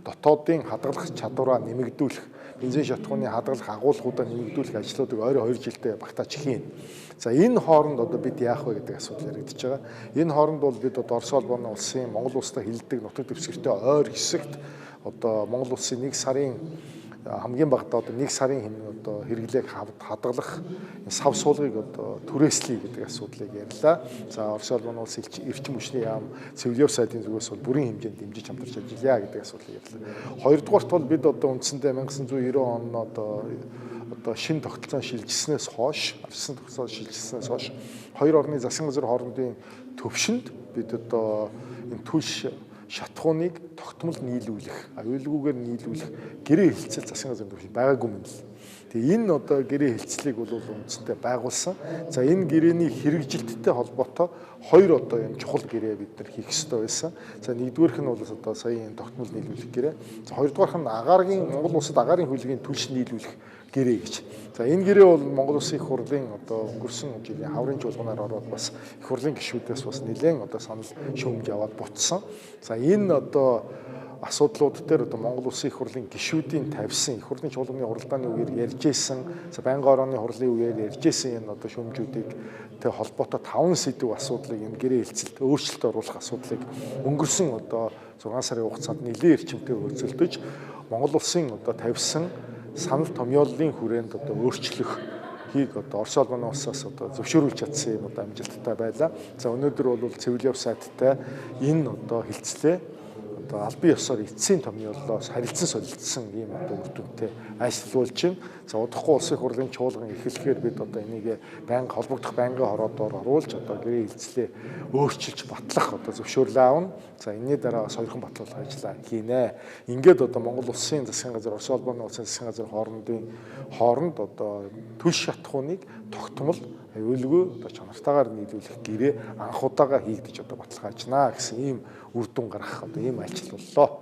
дотоодын хадгалах чадвараа нэмэгдүүлэх, бензин шатхууны хадгалах агуулгуудаа нэмэгдүүлэх ажлуудыг ойрын 2 жилдээ багтааж хийн. За энэ хооронд одоо бид яах вэ гэдэг асуудал яригдчихэж байгаа. Энэ хооронд бол бид одоо Орос улбаны улсын Монгол улстай хилдэг нутаг дэвсгэртэй ойр хэсэгт одоо Монгол улсын 1 сарын хамгийн багадаа одоо 1 сарын одоо хэрэглээг хадгалах сав суулгыг одоо түрээслэе гэдэг асуудлыг ярьлаа. За Орос улбаны улс эрчим хүчний яам цивилев сайдын зүгээс бол бүрэн хэмжээнд дэмжиж хамтарч ажиллая гэдэг асуудлыг ярьлаа. Хоёрдугаарт бол бид одоо үндсэндээ 1990 он одоо шинэ тогтолцоон шилжсэнээс хойш, арчсан тогтолцоон шилжсэнээс хойш хоёр орны засгийн газар хоорондын төвшөнд бид одоо энэ түлш шатхууныг тогтмол нийлүүлэх, аюулгүйгээр нийлүүлэх гэрээ хэлцэл засгийн газрын төвшөнд байгаагүй юм л. Тэгээ энэ одоо гэрээ хэлцлийг бол үндсэндээ байгуулсан. За энэ гэрээний хэрэгжилттэй холбоотой хоёр одоо юм чухал гэрээ бид нар хийх ёстой байсан. За нэгдүгээрх нь бол одоо сая энэ тогтмол нийлүүлэх гэрээ. За хоёрдугаарх нь Монгол улсад агаарын хөлгийн түлш нийлүүлэх гэрээ гэж. За энэ гэрээ бол Монгол Улсын их хурлын одоо өнгөрсөн жилийн хаврын чуулганаар ороод бас их хурлын гишүүдээс бас нэлээд одоо санал шүүмж аваад буцсан. За энэ одоо асуудлууд дээр одоо Монгол Улсын их хурлын гишүүдийн тавьсан их хурлын чуулганы уралдааны үеэр ярьж исэн, за байнгын орооны хурлын үеэр ярьж исэн энэ одоо шүүмжүүдийг тэ холбоотой 5 сэдв асуудлыг энэ гэрээ хэлцэлд өөрчлөлт оруулах асуудлыг өнгөрсөн одоо 6 сарын хугацаанд нэлээд эрчимтэй хөрвүүлж Монгол Улсын одоо тавьсан санал томьёоллын хүрээнд одоо өөрчлөх хийг одоо Орос улбаны улсаас одоо зөвшөөрүүлж чадсан юм одоо амжилттай байлаа. За өнөөдөр бол цивилев сайттай энэ одоо хилцлээ одоо албан ёсоор эцсийн томьёоллоос харилцан солилцсон ийм одоо үр дүнтэй ажиглуулж байна. За удахгүй улсын хурлын чуулган эхлэхээр бид одоо энийг холбогдох байнгын хороодоор оруулж одоо гэрээ хилцлээ өөрчилж батлах одоо зөвшөөрлөө авна. За энэний дараа сойрхон батлуулах ажлаа хийнэ. Ингээд одоо Монгол улсын засгийн газар, Орос улбаны улсын засгийн газар хооронд одоо түлш шатхууныг тогтмол аюулгүй одоо чанартаагаар нийлүүлэх гэрээ анх удаага хийгдэж одоо баталгаажнаа гэсэн ийм үр дүн гаргах одоо ийм ажил боллоо.